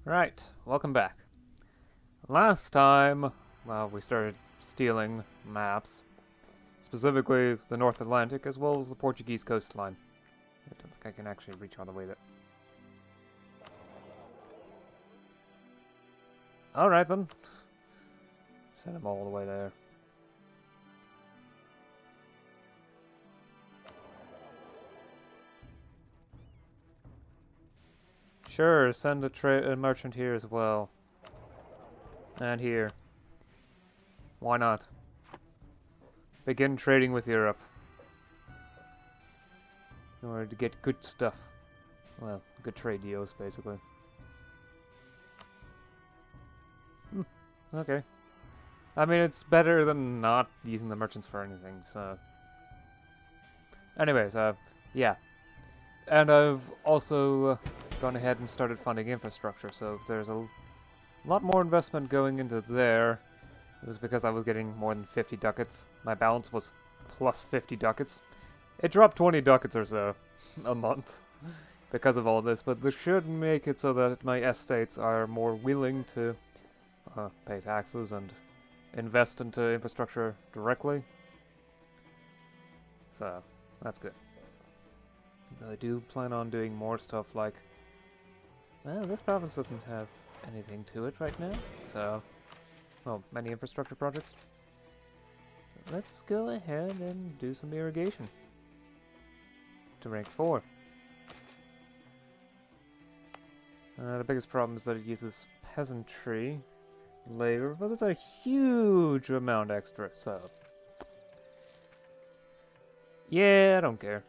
Right, welcome back. Last time, well, we started stealing maps, specifically the North Atlantic as well as the Portuguese coastline. I don't think I can actually reach all the way there. Alright then. Send them all the way there. Sure, send a merchant here as well. And here. Why not? Begin trading with Europe. In order to get good stuff. Well, good trade deals, basically. Okay. I mean, it's better than not using the merchants for anything, so... Anyways, yeah. And I've also gone ahead and started funding infrastructure, so there's a lot more investment going into there. It was because I was getting more than 50 ducats. My balance was plus 50 ducats. It dropped 20 ducats or so a month because of all this, but this should make it so that my estates are more willing to pay taxes and invest into infrastructure directly. So, that's good. I do plan on doing more stuff like... Well, this province doesn't have anything to it right now, so... Well, many infrastructure projects. So let's go ahead and do some irrigation. To rank 4. The biggest problem is that it uses peasantry labor, but it's a huge amount extra, so... Yeah, I don't care.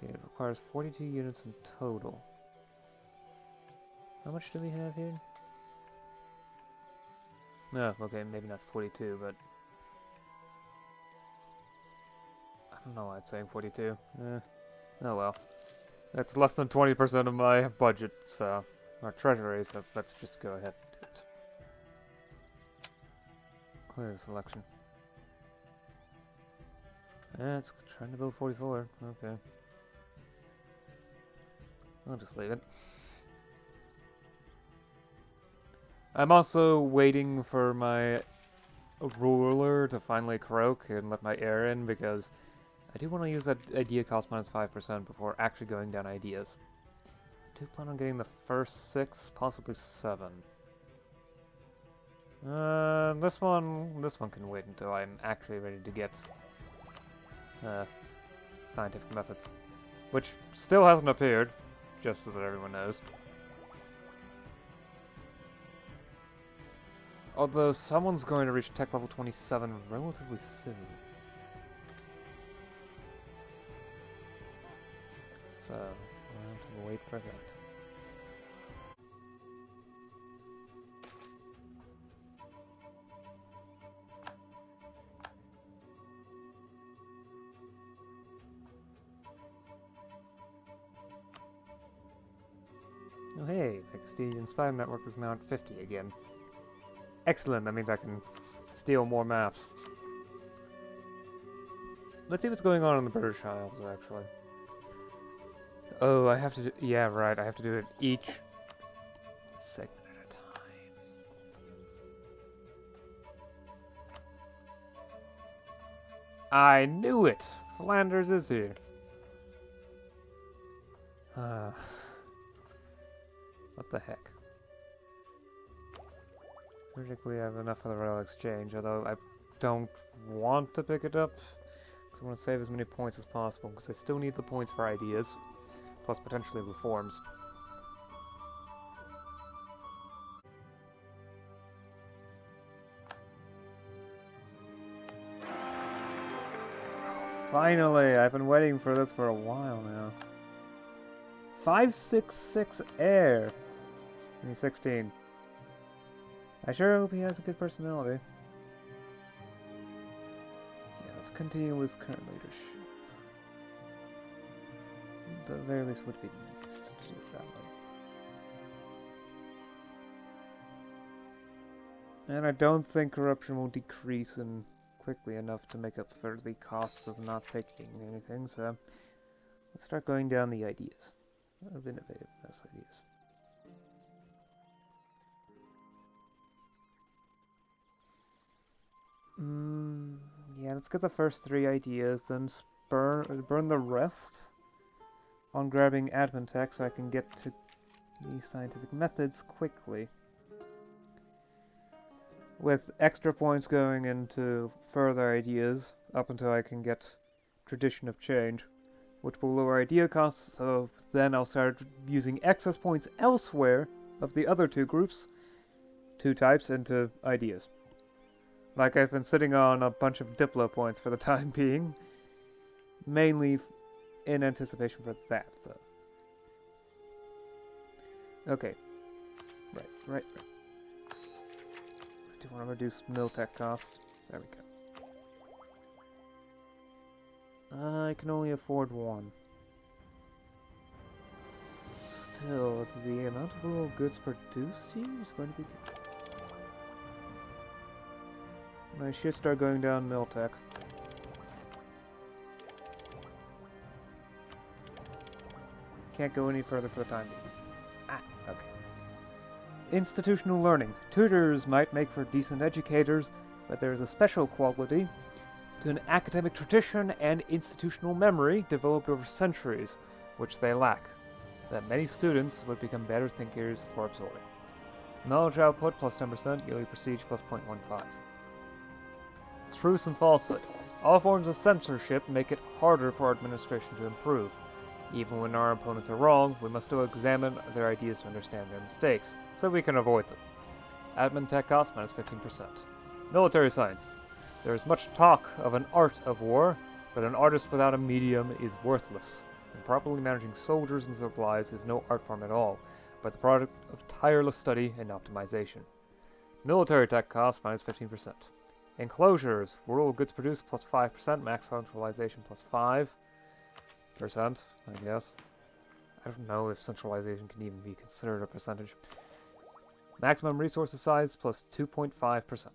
Okay, it requires 42 units in total. How much do we have here? No, okay, maybe not 42, but... I don't know why it's saying 42. Oh well. That's less than 20% of my budget, so... Our treasury, so let's just go ahead and do it. Clear the selection. It's trying to build 44, okay. I'll just leave it. I'm also waiting for my ruler to finally croak and let my heir in, because I do want to use that idea cost minus 5% before actually going down ideas. I do plan on getting the first 6, possibly 7. This one can wait until I'm actually ready to get scientific methods, which still hasn't appeared, just so that everyone knows. Although someone's going to reach tech level 27 relatively soon. So, we'll have to wait for that. Oh hey, the Castilian spy network is now at 50 again. Excellent, that means I can steal more maps. Let's see what's going on in the British Isles, actually. Oh, I have to do... Yeah, right, I have to do it each segment at a time. I knew it! Flanders is here. What the heck? Particularly, I have enough for the rail exchange, although I don't want to pick it up. Because I want to save as many points as possible, because I still need the points for ideas, plus potentially reforms. Finally! I've been waiting for this for a while now. 566 air! 2016. I sure hope he has a good personality. Yeah, let's continue with current leadership. At the very least would be the easiest to do it that way. And I don't think corruption will decrease quickly enough to make up for the costs of not taking anything, so let's start going down the ideas. of innovativeness ideas. Yeah, let's get the first 3 ideas, then burn the rest on grabbing admin tech so I can get to these scientific methods quickly. With extra points going into further ideas up until I can get tradition of change, which will lower idea costs, so then I'll start using excess points elsewhere of the other 2 groups, 2 types, into ideas. Like I've been sitting on a bunch of Diplo points for the time being, mainly in anticipation for that, though. Okay. Right. I do want to reduce mill tech costs. There we go. I can only afford 1. Still, the amount of rural goods produced here is going to be good. I should start going down mill tech. Can't go any further for the time being. Okay. Institutional learning. Tutors might make for decent educators, but there is a special quality to an academic tradition and institutional memory developed over centuries, which they lack, that many students would become better thinkers for absorbing. Knowledge output plus 10%, yearly prestige plus 0.15. Truth and falsehood. All forms of censorship make it harder for our administration to improve. Even when our opponents are wrong, we must still examine their ideas to understand their mistakes, so we can avoid them. Admin tech cost minus 15%. Military science. There is much talk of an art of war, but an artist without a medium is worthless. And properly managing soldiers and supplies is no art form at all, but the product of tireless study and optimization. Military tech cost minus 15%. Enclosures. Rural goods produced plus 5%, max centralization plus 5%, I guess. I don't know if centralization can even be considered a percentage. Maximum resources size plus 2.5%.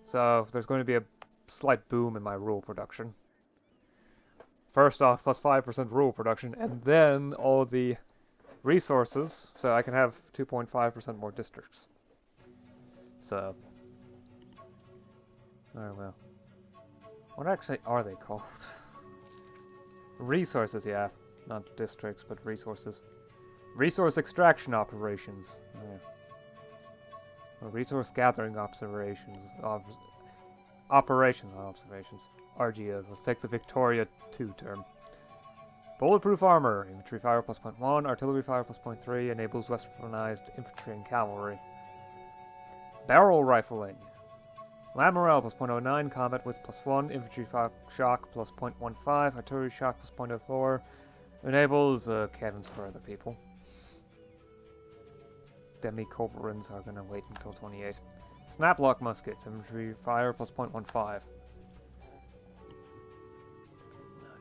So there's going to be a slight boom in my rural production. First off, plus 5% rural production, and then all the resources, so I can have 2.5% more districts. So, oh well. What actually are they called? Resources, yeah. Not districts, but resources. Resource extraction operations. Yeah. Or resource gathering operations. Operations, not observations. RGOs. Let's take the Victoria 2 term. Bulletproof armor. Infantry fire plus 0.1. Artillery fire plus 0.3. Enables westernized infantry and cavalry. Barrel rifling. Land morale plus 0.09, combat width plus 1, infantry shock plus 0.15, artillery shock plus 0.04. Enables cannons for other people. Demi-culverins are going to wait until 28. Snaplock muskets, infantry fire plus 0.15.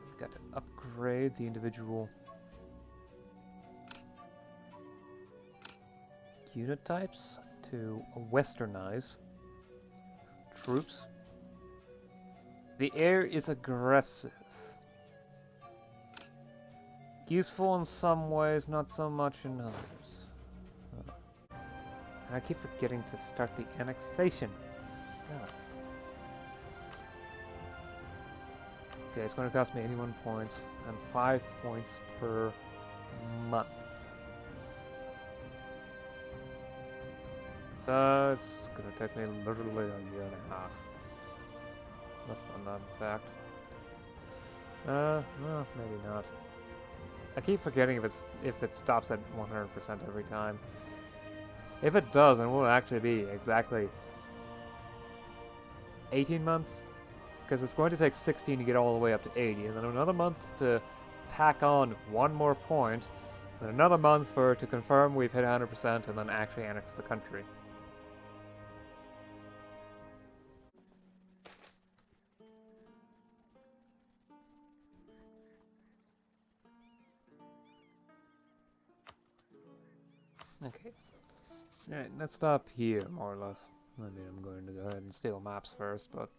We've got to upgrade the individual unit types to westernize troops. The air is aggressive. Useful in some ways, not so much in others. And I keep forgetting to start the annexation. Oh. Okay, it's going to cost me 81 points and 5 points per month. So it's going to take me literally a year and a half. Less than that, in fact. Well, maybe not. I keep forgetting if it stops at 100% every time. If it does, then it will actually be exactly 18 months. Because it's going to take 16 to get all the way up to 80, and then another month to tack on 1 more point, and another month to confirm we've hit 100% and then actually annex the country. Okay. Alright, let's stop here, more or less. I mean, I'm going to go ahead and steal maps first, but...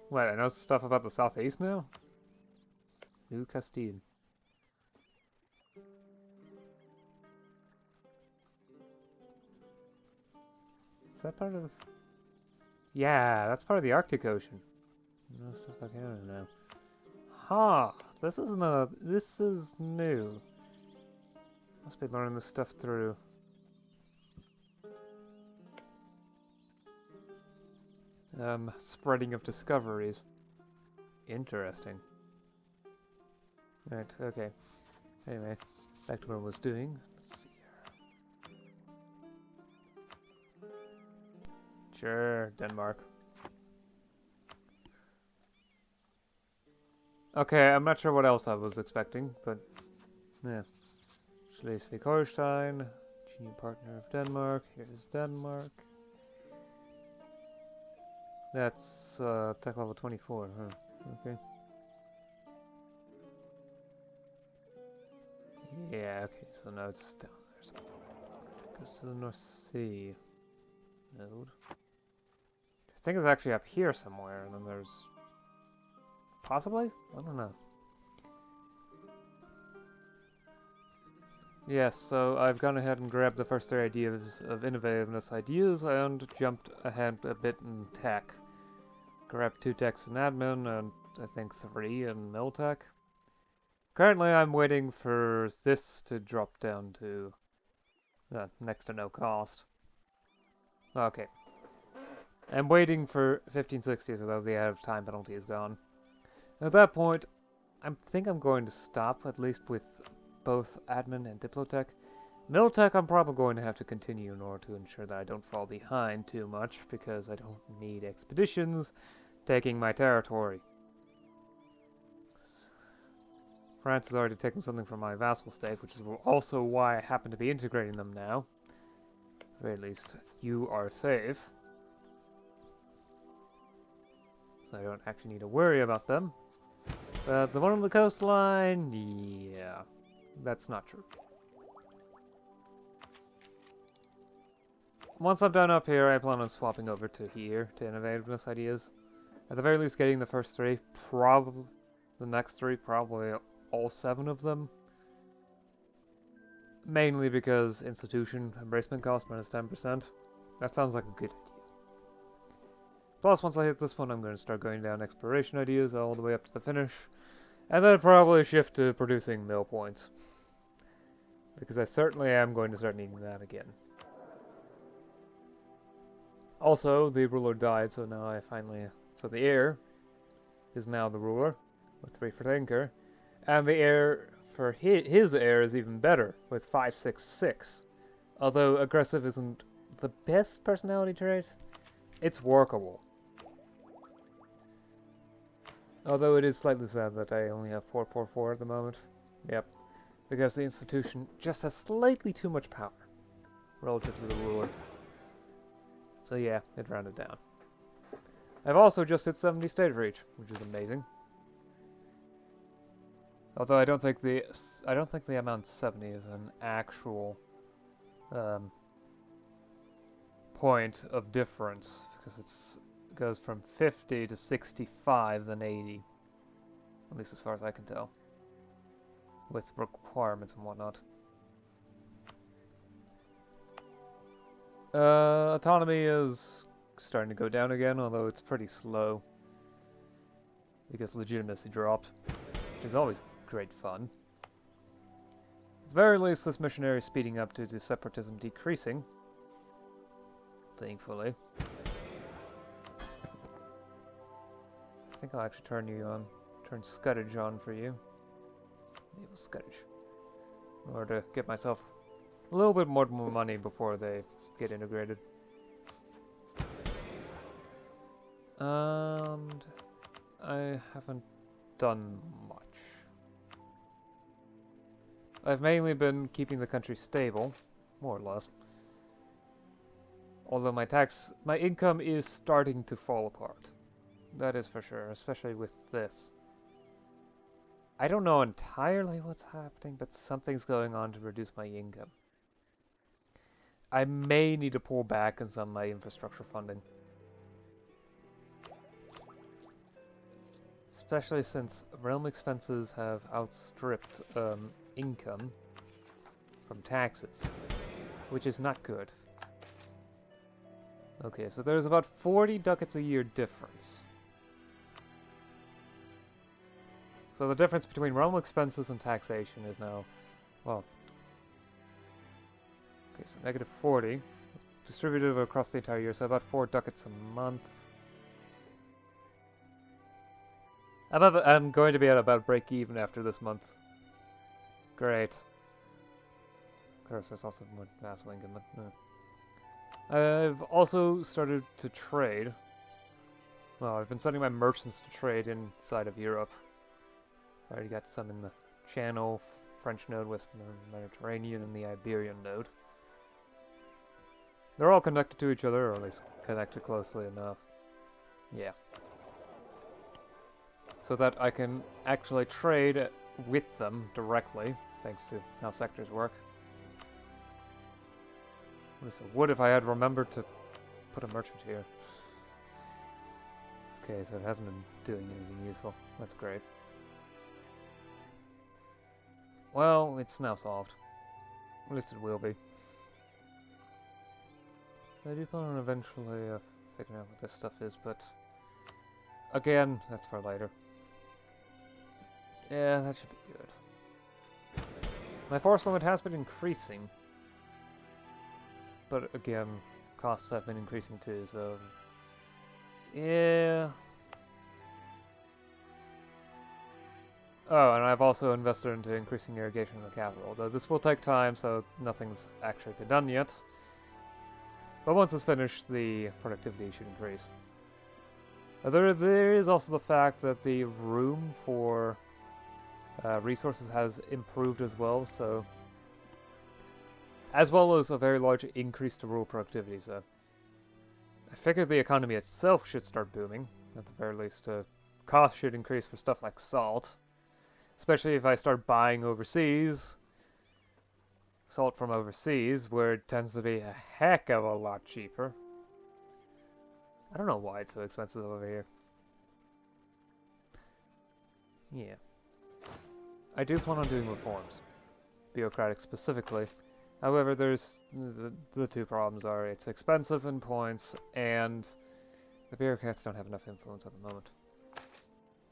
Wait, I know stuff about the southeast now? New Castile. Is that part of... Yeah, that's part of the Arctic Ocean. No stuff like Canada now. Huh, this is new. Must be learning this stuff through. Spreading of discoveries. Interesting. Right, okay. Anyway, back to what I was doing. Let's see here. Sure, Denmark. Okay, I'm not sure what else I was expecting, but yeah. Schleswig-Holstein, junior partner of Denmark. Here's Denmark. That's tech level 24, huh? Okay. Yeah, okay, so now it's down there somewhere. It goes to the North Sea node. I think it's actually up here somewhere, and then there's... Possibly? I don't know. Yes, so I've gone ahead and grabbed the first 3 ideas of Innovativeness ideas and jumped ahead a bit in tech. Grabbed 2 techs in admin and I think 3 in miltech. Currently I'm waiting for this to drop down to next to no cost. Okay. I'm waiting for 1560 so that the out of time penalty is gone. At that point, I think I'm going to stop, at least with both admin and diplotech. Miltech I'm probably going to have to continue in order to ensure that I don't fall behind too much, because I don't need expeditions taking my territory. France has already taken something from my vassal state, which is also why I happen to be integrating them now. Or at least, you are safe. So I don't actually need to worry about them. But the one on the coastline, yeah, that's not true. Once I'm done up here, I plan on swapping over to here, to Innovativeness ideas. At the very least, getting the first 3, probably the next 3, probably all 7 of them. Mainly because institution embracement cost minus 10%. That sounds like a good idea. Plus, once I hit this one, I'm going to start going down exploration ideas all the way up to the finish. And then probably shift to producing mill points. Because I certainly am going to start needing that again. Also, the ruler died, so now I finally... So the heir is now the ruler, with 3 for Thinker. And the heir for his heir is even better, with 566. Although aggressive isn't the best personality trait, it's workable. Although it is slightly sad that I only have 444 at the moment. Yep. Because the institution just has slightly too much power relative to the ruler. So yeah, it rounded down. I've also just hit 70 state reach, which is amazing. Although I don't think the amount 70 is an actual point of difference, because it goes from 50 to 65 then 80. At least as far as I can tell. With requirements and whatnot. Autonomy is starting to go down again, although it's pretty slow. Because legitimacy dropped, which is always great fun. At the very least, this missionary is speeding up due to separatism decreasing. Thankfully. I think I'll actually turn Scuttage on for you. Enable Scuttage. In order to get myself a little bit more money before they get integrated. And I haven't done much. I've mainly been keeping the country stable, more or less. Although my income is starting to fall apart. That is for sure, especially with this. I don't know entirely what's happening, but something's going on to reduce my income. I may need to pull back on some of my infrastructure funding. Especially since realm expenses have outstripped income from taxes, which is not good. Okay, so there's about 40 ducats a year difference. So the difference between realm expenses and taxation is now, well, okay, so negative 40, distributed across the entire year, so about 4 ducats a month. I'm going to be at about break even after this month. Great. Of course, there's also more mass income, but no. I've also started to trade. Well, I've been sending my merchants to trade inside of Europe. I already got some in the Channel, French node, Western Mediterranean, and the Iberian node. They're all connected to each other, or at least connected closely enough. Yeah. So that I can actually trade with them directly, thanks to how sectors work. I would if I had remembered to put a merchant here. Okay, so it hasn't been doing anything useful. That's great. Well, it's now solved. At least it will be. I do plan on eventually figuring out what this stuff is, but again, that's for later. Yeah, that should be good. My force limit has been increasing, but again, costs have been increasing too, so yeah. Oh, and I've also invested into increasing irrigation in the capital, though this will take time, so nothing's actually been done yet. But once it's finished, the productivity should increase. There is also the fact that the room for resources has improved as well, so as well as a very large increase to rural productivity, so I figure the economy itself should start booming. At the very least, cost should increase for stuff like salt, especially if I start buying overseas. Salt from overseas, where it tends to be a heck of a lot cheaper. I don't know why it's so expensive over here. Yeah. I do plan on doing reforms. Bureaucratic specifically. However, there's the two problems are it's expensive in points, and the bureaucrats don't have enough influence at the moment.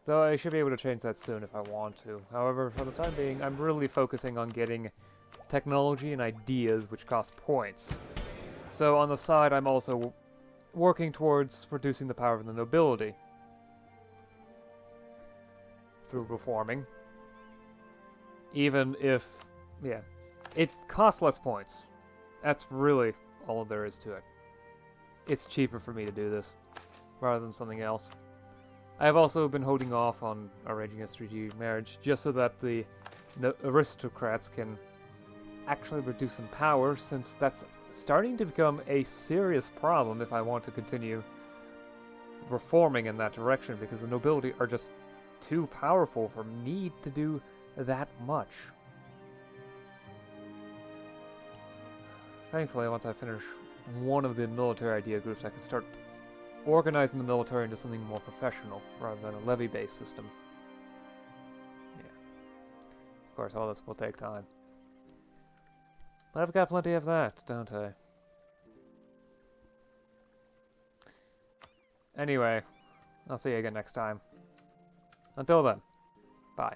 Though I should be able to change that soon if I want to. However, for the time being, I'm really focusing on getting technology and ideas which cost points. So on the side, I'm also working towards reducing the power of the nobility through reforming. Even if, yeah, it costs less points. That's really all there is to it. It's cheaper for me to do this, rather than something else. I have also been holding off on arranging a strategic marriage, just so that the aristocrats can actually reduce in power, since that's starting to become a serious problem if I want to continue reforming in that direction, because the nobility are just too powerful for me to do that much. Thankfully, once I finish one of the military idea groups, I can start organizing the military into something more professional, rather than a levy-based system. Yeah. Of course, all this will take time. But I've got plenty of that, don't I? Anyway, I'll see you again next time. Until then, bye.